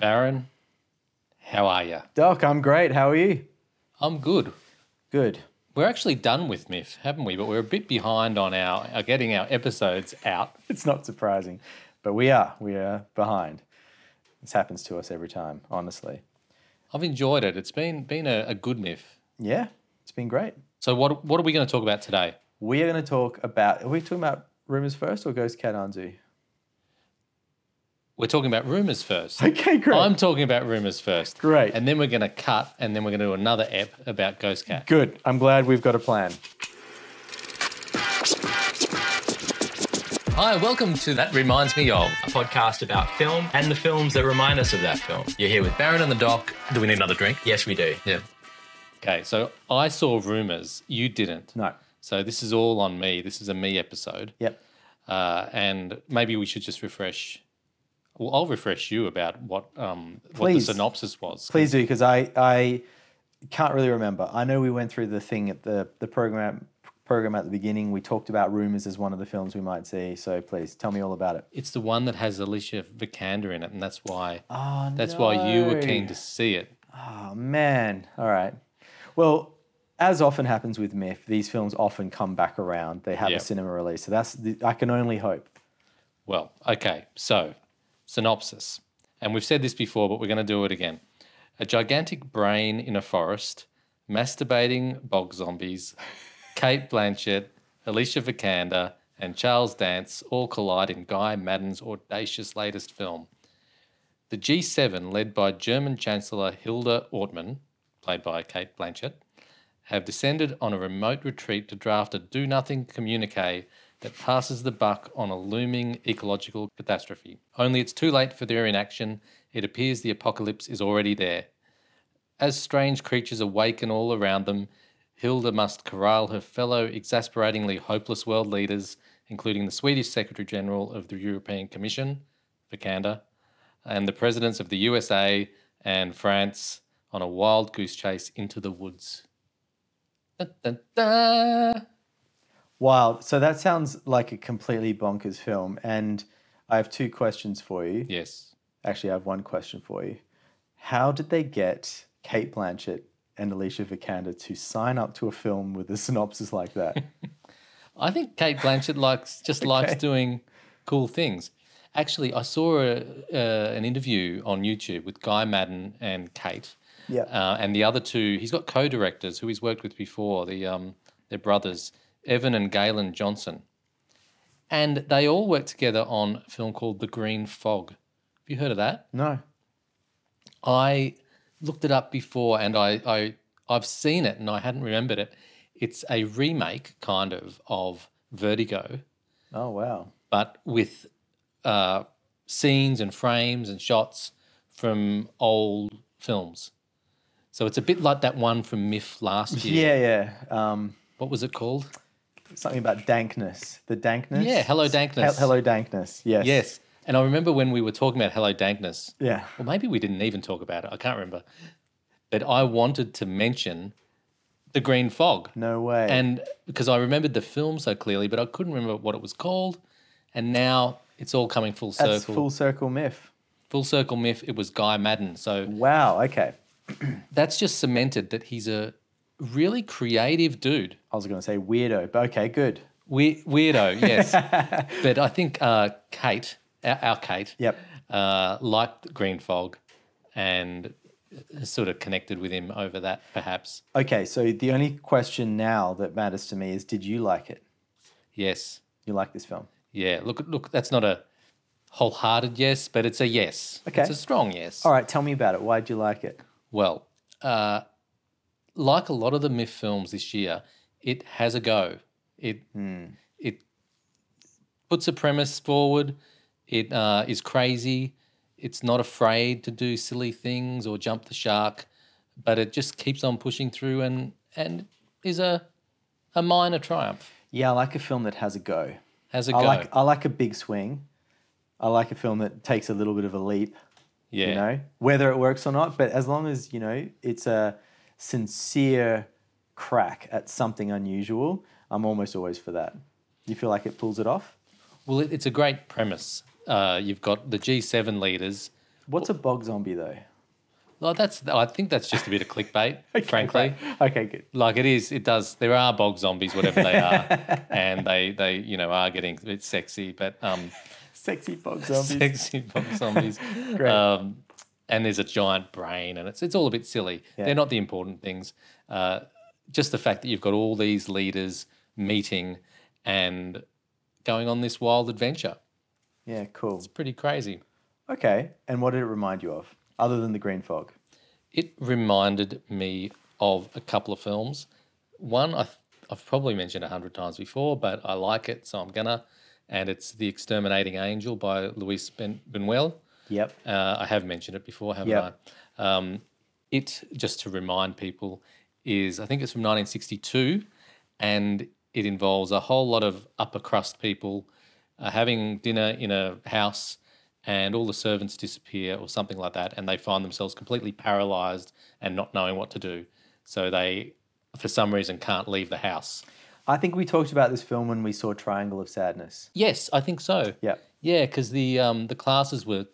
Baron, how are you? Doc, I'm great. How are you? I'm good. Good. We're actually done with MIFF, haven't we? But we're a bit behind on our getting our episodes out. It's not surprising, but we are behind. This happens to us every time, honestly. I've enjoyed it. It's been a good MIFF. Yeah, it's been great. So what are we going to talk about today? We are going to talk about, are we talking about Rumours first or Ghost Cat Anzu? We're talking about Rumours first. Okay, great. I'm talking about Rumours first. Great. And then we're going to cut and then we're going to do another ep about Ghost Cat. Good. I'm glad we've got a plan. Hi, welcome to That Reminds Me Of, a podcast about film and the films that remind us of that film. You're here with Baron and the Doc. Do we need another drink? Yes, we do. Yeah. Okay, so I saw Rumours. You didn't. No. So this is all on me. This is a me episode. Yep. And maybe we should just refresh. Well, I'll refresh you about what the synopsis was. Please do, because I can't really remember. I know we went through the thing at the program at the beginning. We talked about Rumours as one of the films we might see. So please tell me all about it. It's the one that has Alicia Vikander in it, and that's why. Oh, that's why you were keen to see it. Oh man! All right. Well, as often happens with MIFF, these films often come back around. They have a cinema release, so I can only hope. Well, okay. So, synopsis, and we've said this before, but we're going to do it again. A gigantic brain in a forest, masturbating bog zombies, Cate Blanchett, Alicia Vikander, and Charles Dance all collide in Guy Maddin's audacious latest film. The G7, led by German Chancellor Hilda Ortmann, played by Cate Blanchett, have descended on a remote retreat to draft a do-nothing communique that passes the buck on a looming ecological catastrophe. Only it's too late for their inaction. It appears the apocalypse is already there. As strange creatures awaken all around them, Hilda must corral her fellow exasperatingly hopeless world leaders, including the Swedish Secretary-General of the European Commission, Vikander, and the presidents of the USA and France on a wild goose chase into the woods. Dun, dun, dun. Wild. So that sounds like a completely bonkers film. And I have two questions for you. Yes. Actually, I have one question for you. How did they get Cate Blanchett and Alicia Vikander to sign up to a film with a synopsis like that? I think Cate Blanchett likes doing cool things. Actually, I saw an interview on YouTube with Guy Maddin and Cate. Yeah. And the other two, he's got co-directors who he's worked with before, they're brothers, Evan and Galen Johnson. And they all worked together on a film called The Green Fog. Have you heard of that? No. I looked it up before and I've seen it and I hadn't remembered it. It's a remake, kind of Vertigo. Oh, wow. But with scenes and frames and shots from old films. So it's a bit like that one from MIFF last year. Yeah. What was it called? Something about Dankness. The Dankness? Yeah, Hello Dankness. Hello Dankness, yes. Yes. And I remember when we were talking about Hello Dankness. Yeah. Well, maybe we didn't even talk about it. I can't remember. But I wanted to mention The Green Fog. No way. And because I remembered the film so clearly, but I couldn't remember what it was called. And now it's all coming full circle. That's full circle MIFF. Full circle MIFF. It was Guy Maddin. So wow, okay. That's just cemented that he's a really creative dude. I was going to say weirdo, but okay, good. Weirdo, yes. But I think Cate, our Cate, yep, liked Green Fog and sort of connected with him over that, perhaps. Okay, so the only question now that matters to me is, did you like it? Yes. You like this film? Yeah. Look. That's not a wholehearted yes, but it's a yes. Okay. It's a strong yes. All right, tell me about it. Why did you like it? Well, like a lot of the MIFF films this year, it has a go. It puts a premise forward. It is crazy. It's not afraid to do silly things or jump the shark, but it just keeps on pushing through and is a minor triumph. Yeah, I like a film that has a go. Has a go. I like a big swing. I like a film that takes a little bit of a leap. Yeah. You know, whether it works or not, but as long as, you know, it's a sincere crack at something unusual, I'm almost always for that. Do you feel like it pulls it off? Well, it's a great premise. You've got the G7 leaders What's a bog zombie though? Well, I think that's just a bit of clickbait, frankly. Okay, good. Like it does. There are bog zombies, whatever they are, and they are getting a bit sexy, but Sexy bog zombies. sexy bog zombies. Great. And there's a giant brain, and it's all a bit silly. Yeah. They're not the important things. Just the fact that you've got all these leaders meeting and going on this wild adventure. Yeah, cool. It's pretty crazy. Okay, and what did it remind you of, other than the green fog? It reminded me of a couple of films. One I've probably mentioned 100 times before, but I like it, so I'm gonna. And it's The Exterminating Angel by Luis Bunuel. Yep. I have mentioned it before, haven't I? It, just to remind people, I think it's from 1962, and it involves a whole lot of upper crust people having dinner in a house, and all the servants disappear or something like that, and they find themselves completely paralysed and not knowing what to do. So they, for some reason, can't leave the house. I think we talked about this film when we saw Triangle of Sadness. Yes, I think so. Yeah. Yeah, because the classes were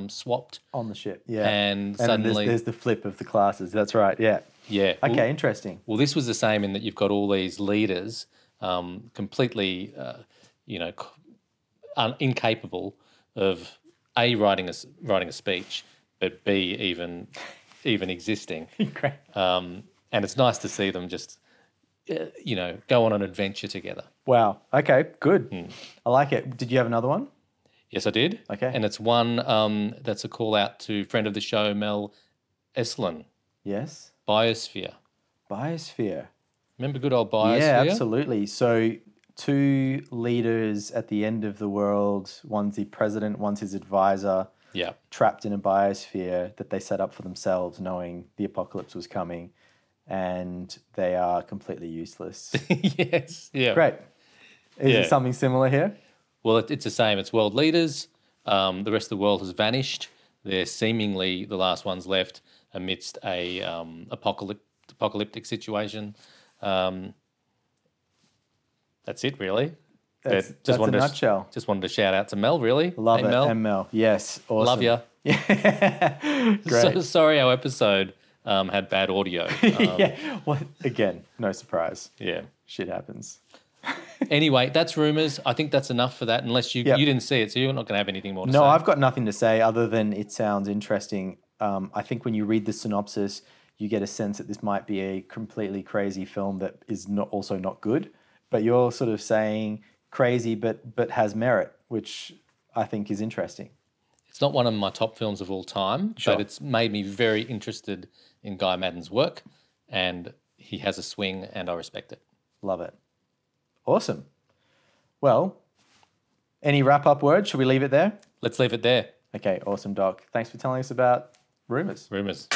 swapped. On the ship, yeah. And then suddenly... there's the flip of the classes. That's right, yeah. Yeah. Okay, interesting. Well, this was the same in that you've got all these leaders completely, incapable of A, writing a speech, but B, even existing. Great. And it's nice to see them just, go on an adventure together. Wow. Okay, good. I like it. Did you have another one? Yes, I did. Okay. And it's one that's a call out to friend of the show, Mel Eslyn. Yes. Biosphere. Biosphere. Remember good old Biosphere? Yeah, absolutely. So 2 leaders at the end of the world, one's the president, one's his advisor, Yeah. trapped in a biosphere that they set up for themselves knowing the apocalypse was coming, and they are completely useless. Yes. Yeah. Great. Is Yeah. it something similar here? Well, it's the same. It's world leaders. The rest of the world has vanished. They're seemingly the last ones left amidst a apocalyptic situation. That's it, really. That's But a nutshell. Just wanted to shout out to Mel, really. Love Hey, it. Mel. And Mel. Yes. Awesome. Love you. Yeah. Great. So sorry our episode had bad audio. Yeah. Well, again, no surprise. Yeah. Shit happens. Anyway, that's Rumours. I think that's enough for that, unless you Yep. you didn't see it, so you're not going to have anything more to say. No, I've got nothing to say other than it sounds interesting. I think when you read the synopsis, you get a sense that this might be a completely crazy film that is also not good. But you're sort of saying crazy, but has merit, which I think is interesting. It's not one of my top films of all time, Sure. but it's made me very interested in Guy Maddin's work, and he has a swing, and I respect it. Love it. Awesome. Well, any wrap-up words? Should we leave it there? Let's leave it there. Okay, awesome, Doc. Thanks for telling us about Rumours. Rumours.